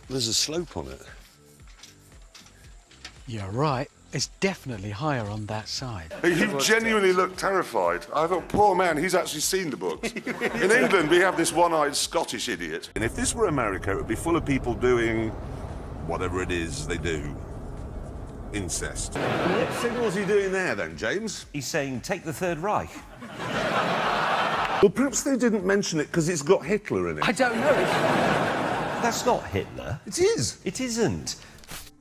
There's a slope on it. You're right. It's definitely higher on that side. You genuinely look terrified. I thought, poor man, he's actually seen the books. In England, we have this one-eyed Scottish idiot. And if this were America, it would be full of people doing whatever it is they do. Incest. What signal's he doing there then, James? He's saying, take the Third Reich. Well, perhaps they didn't mention it because it's got Hitler in it. I don't know. That's not Hitler. It is. It isn't.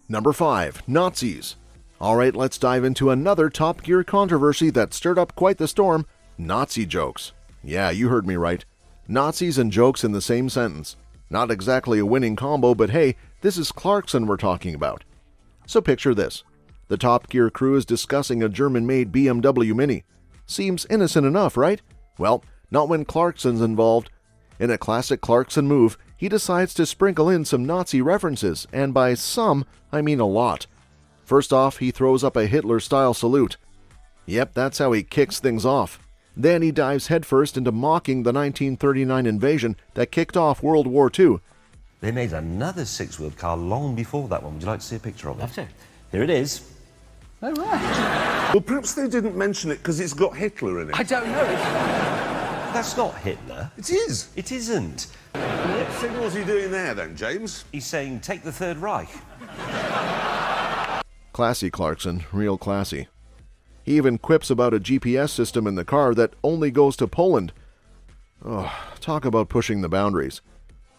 Number 5. Nazis. Alright, let's dive into another Top Gear controversy that stirred up quite the storm. Nazi jokes. Yeah, you heard me right. Nazis and jokes in the same sentence. Not exactly a winning combo, but hey, this is Clarkson we're talking about. So picture this. The Top Gear crew is discussing a German-made BMW Mini. Seems innocent enough, right? Well, not when Clarkson's involved. In a classic Clarkson move, he decides to sprinkle in some Nazi references, and by some, I mean a lot. First off, he throws up a Hitler-style salute. Yep, that's how he kicks things off. Then he dives headfirst into mocking the 1939 invasion that kicked off World War II. They made another six-wheeled car long before that one. Would you like to see a picture of it? Love to. Here it is. Oh, right. Well, perhaps they didn't mention it because it's got Hitler in it. I don't know. That's not Hitler. It is. It isn't. What signal's he doing there then, James? He's saying, take the Third Reich. Classy Clarkson, real classy. He even quips about a GPS system in the car that only goes to Poland. Oh, talk about pushing the boundaries.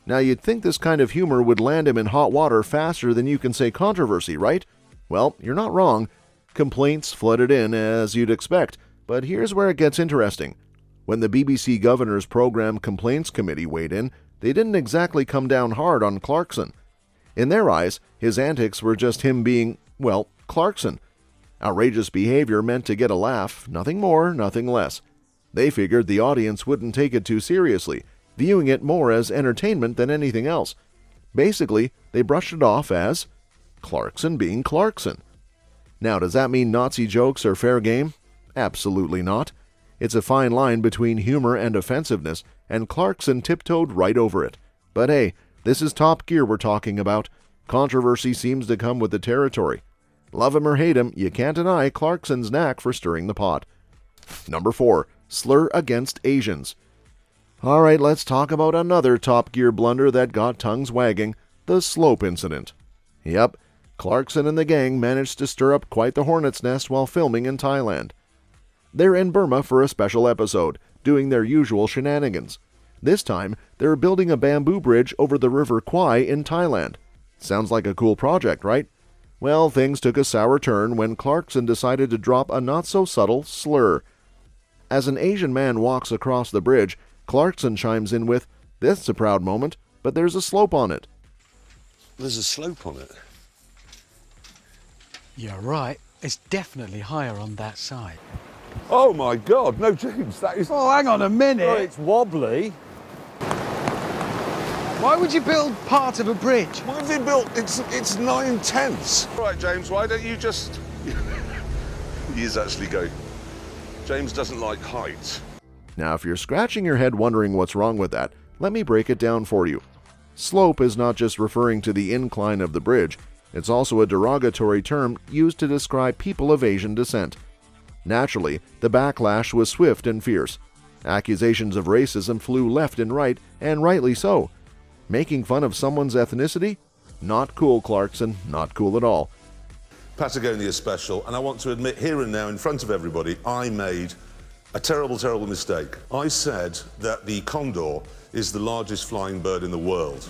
Now you'd think this kind of humor would land him in hot water faster than you can say controversy, right? Well, you're not wrong. Complaints flooded in as you'd expect, but here's where it gets interesting. When the BBC Governor's Programme Complaints Committee weighed in, they didn't exactly come down hard on Clarkson. In their eyes, his antics were just him being, well, Clarkson. Outrageous behavior meant to get a laugh, nothing more, nothing less. They figured the audience wouldn't take it too seriously, viewing it more as entertainment than anything else. Basically, they brushed it off as Clarkson being Clarkson. Now, does that mean Nazi jokes are fair game? Absolutely not. It's a fine line between humor and offensiveness, and Clarkson tiptoed right over it. But hey, this is Top Gear we're talking about. Controversy seems to come with the territory. Love him or hate him, you can't deny Clarkson's knack for stirring the pot. Number 4. Slur against Asians. Alright, let's talk about another Top Gear blunder that got tongues wagging, the slope incident. Yep, Clarkson and the gang managed to stir up quite the hornet's nest while filming in Thailand. They're in Burma for a special episode, doing their usual shenanigans. This time, they're building a bamboo bridge over the River Kwai in Thailand. Sounds like a cool project, right? Well, things took a sour turn when Clarkson decided to drop a not-so-subtle slur. As an Asian man walks across the bridge, Clarkson chimes in with, "This is a proud moment, but there's a slope on it." There's a slope on it. You're right. It's definitely higher on that side. Oh my God, no, James, that is... Oh, hang on a minute. Oh, it's wobbly. Why would you build part of a bridge? Why have they built... It's 9/10. All right, James, why don't you just... He is actually going. James doesn't like heights. Now, if you're scratching your head wondering what's wrong with that, let me break it down for you. Slope is not just referring to the incline of the bridge, it's also a derogatory term used to describe people of Asian descent. Naturally, the backlash was swift and fierce. Accusations of racism flew left and right, and rightly so. Making fun of someone's ethnicity? Not cool, Clarkson, not cool at all. Patagonia special, and I want to admit here and now in front of everybody, I made a terrible, terrible mistake. I said that the condor is the largest flying bird in the world.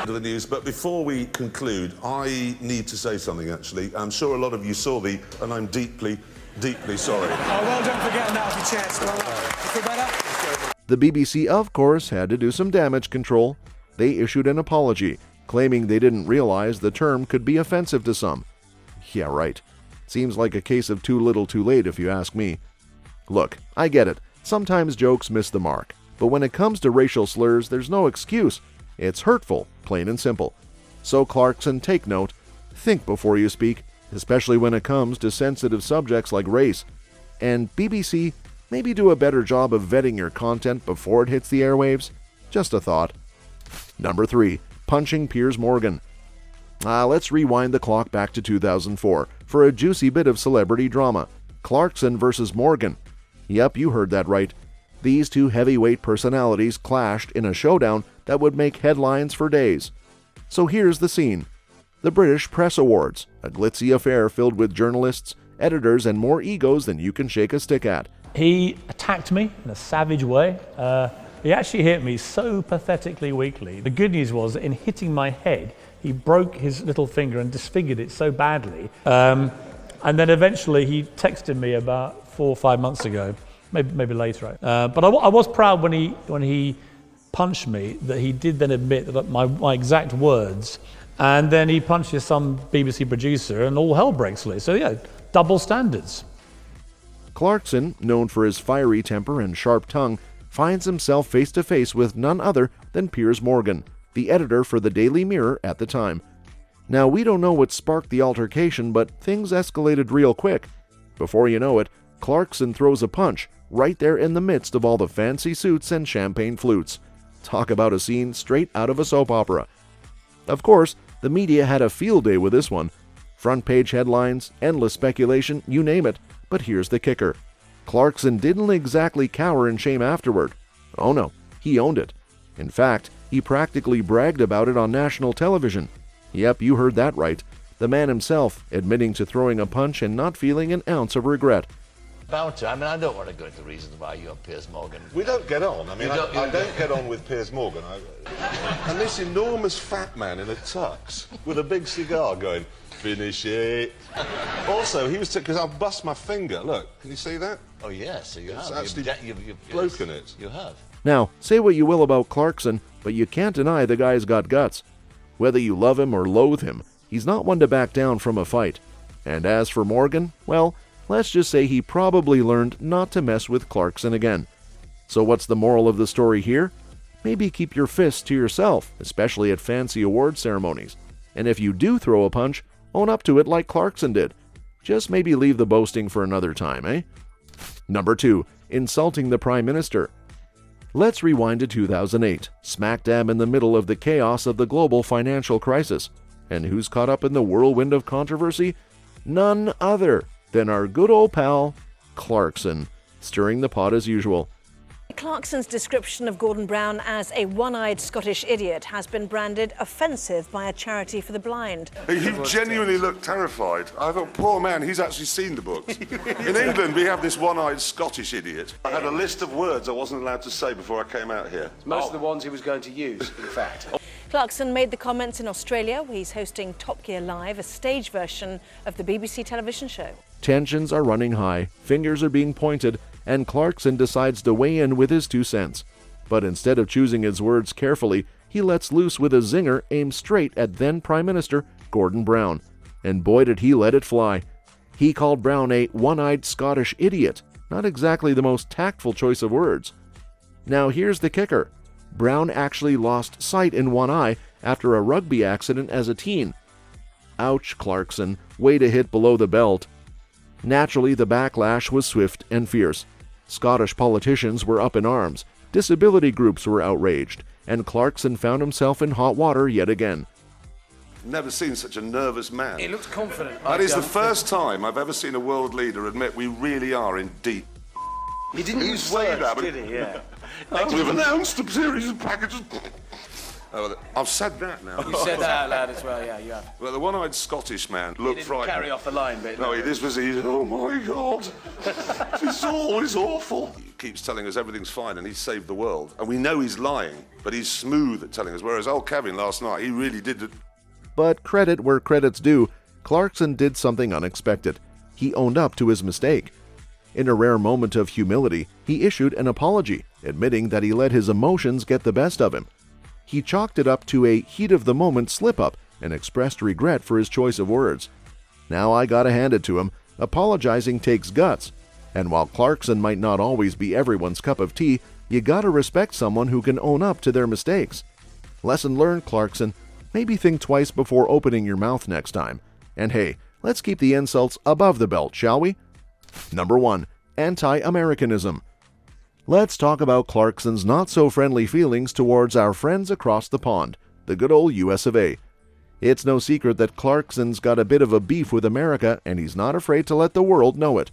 The news, but before we conclude, I need to say something actually. I'm sure a lot of you saw and I'm deeply, deeply sorry. Oh, well done for getting out of your chest. Well done. You feel better? The BBC, of course, had to do some damage control. They issued an apology, claiming they didn't realize the term could be offensive to some. Yeah, right. Seems like a case of too little too late if you ask me. Look, I get it. Sometimes jokes miss the mark. But when it comes to racial slurs, there's no excuse. It's hurtful, plain and simple. So Clarkson, take note. Think before you speak, especially when it comes to sensitive subjects like race. And BBC, maybe do a better job of vetting your content before it hits the airwaves. Just a thought. Number 3. punching Piers Morgan. Let's rewind the clock back to 2004 for a juicy bit of celebrity drama. Clarkson versus Morgan. Yep, you heard that right. These two heavyweight personalities clashed in a showdown that would make headlines for days. So here's the scene. The British Press Awards, a glitzy affair filled with journalists, editors, and more egos than you can shake a stick at. He attacked me in a savage way. He actually hit me so pathetically weakly. The good news was that in hitting my head, he broke his little finger and disfigured it so badly. And then eventually he texted me about 4 or 5 months ago, maybe later. But I was proud when he punched me that he did then admit that my exact words, and then he punches some BBC producer and all hell breaks loose. So yeah, double standards. Clarkson, known for his fiery temper and sharp tongue, finds himself face to face with none other than Piers Morgan, the editor for the Daily Mirror at the time. Now, we don't know what sparked the altercation, but things escalated real quick. Before you know it, Clarkson throws a punch right there in the midst of all the fancy suits and champagne flutes. Talk about a scene straight out of a soap opera. Of course, the media had a field day with this one. Front page headlines, endless speculation, you name it. But here's the kicker. Clarkson didn't exactly cower in shame afterward. Oh no, he owned it. In fact, he practically bragged about it on national television. Yep, you heard that right. The man himself admitting to throwing a punch and not feeling an ounce of regret. About to. I mean, I don't want to go into reasons why you and Piers Morgan. We don't get on. I mean, I don't get on with Piers Morgan. And this enormous fat man in a tux with a big cigar going, finish it. Also, he was because I've bust my finger. Look, can you see that? Oh yes, so you It's have. actually You've broken it. You have. Now, say what you will about Clarkson, but you can't deny the guy's got guts. Whether you love him or loathe him, he's not one to back down from a fight. And as for Morgan, well, let's just say he probably learned not to mess with Clarkson again. So what's the moral of the story here? Maybe keep your fists to yourself, especially at fancy award ceremonies. And if you do throw a punch, own up to it like Clarkson did. Just maybe leave the boasting for another time, eh? Number 2. Insulting the Prime Minister. Let's rewind to 2008, smack dab in the middle of the chaos of the global financial crisis. And who's caught up in the whirlwind of controversy? None other than our good old pal, Clarkson, stirring the pot as usual. Clarkson's description of Gordon Brown as a one-eyed Scottish idiot has been branded offensive by a charity for the blind. He genuinely looked terrified. I thought, poor man, he's actually seen the books. In England, we have this one-eyed Scottish idiot. I had a list of words I wasn't allowed to say before I came out here. Most of the ones he was going to use, in fact. Clarkson made the comments in Australia, where he's hosting Top Gear Live, a stage version of the BBC television show. Tensions are running high, fingers are being pointed, and Clarkson decides to weigh in with his 2 cents. But instead of choosing his words carefully, he lets loose with a zinger aimed straight at then Prime Minister Gordon Brown. And boy did he let it fly. He called Brown a one-eyed Scottish idiot, not exactly the most tactful choice of words. Now here's the kicker. Brown actually lost sight in one eye after a rugby accident as a teen. Ouch, Clarkson, way to hit below the belt. Naturally, the backlash was swift and fierce. Scottish politicians were up in arms, disability groups were outraged, and Clarkson found himself in hot water yet again. Never seen such a nervous man. He looks confident. That is the first time I've ever seen a world leader admit we really are in deep. He didn't Who's use saying words, that, but- did he? Yeah. We've announced a series of packages. Oh, I've said that now. You said that out loud as well, yeah, you have. Well, the one-eyed Scottish man He looked didn't frightened. carry off the line bit. No, this was easy. Oh my God, it's always awful. He keeps telling us everything's fine and he's saved the world, and we know he's lying, but he's smooth at telling us. Whereas old Kevin last night, he really did it. But credit where credit's due, Clarkson did something unexpected. He owned up to his mistake. In a rare moment of humility, he issued an apology, admitting that he let his emotions get the best of him. He chalked it up to a heat-of-the-moment slip-up and expressed regret for his choice of words. Now I gotta hand it to him, apologizing takes guts. And while Clarkson might not always be everyone's cup of tea, you gotta respect someone who can own up to their mistakes. Lesson learned, Clarkson. Maybe think twice before opening your mouth next time. And hey, let's keep the insults above the belt, shall we? Number 1. Anti-Americanism. Let's talk about Clarkson's not-so-friendly feelings towards our friends across the pond, the good old US of A. It's no secret that Clarkson's got a bit of a beef with America, and he's not afraid to let the world know it.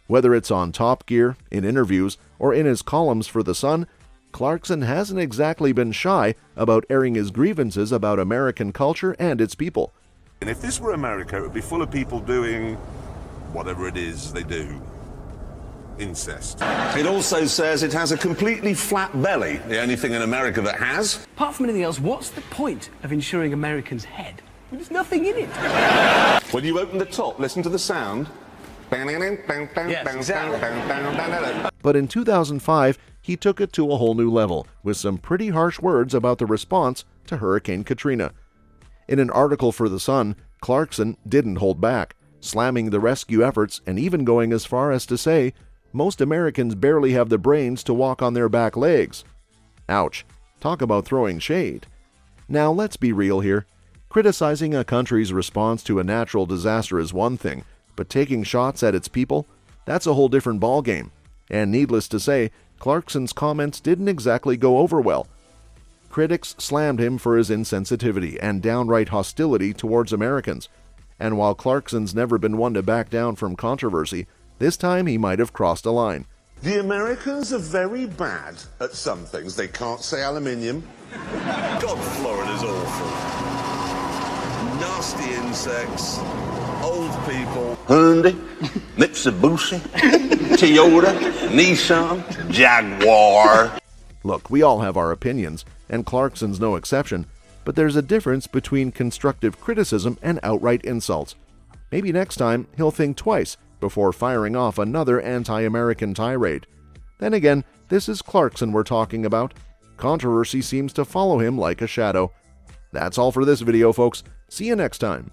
Whether it's on Top Gear, in interviews, or in his columns for The Sun, Clarkson hasn't exactly been shy about airing his grievances about American culture and its people. And if this were America, it would be full of people doing whatever it is they do. Incest. It also says it has a completely flat belly, the only thing in America that has. Apart from anything else, what's the point of insuring Americans' head? There's nothing in it. When you open the top, listen to the sound. Yes, exactly. But in 2005, he took it to a whole new level with some pretty harsh words about the response to Hurricane Katrina. In an article for The Sun, Clarkson didn't hold back, slamming the rescue efforts and even going as far as to say, most Americans barely have the brains to walk on their back legs. Ouch. Talk about throwing shade. Now let's be real here. Criticizing a country's response to a natural disaster is one thing, but taking shots at its people, that's a whole different ballgame. And needless to say, Clarkson's comments didn't exactly go over well. Critics slammed him for his insensitivity and downright hostility towards Americans. And while Clarkson's never been one to back down from controversy, this time he might have crossed a line. The Americans are very bad at some things. They can't say aluminium. God, Florida's awful. Nasty insects, old people. Hyundai, Mitsubishi, Toyota, Nissan, Jaguar. Look, we all have our opinions, and Clarkson's no exception, but there's a difference between constructive criticism and outright insults. Maybe next time he'll think twice before firing off another anti-American tirade. Then again, this is Clarkson we're talking about. Controversy seems to follow him like a shadow. That's all for this video, folks. See you next time.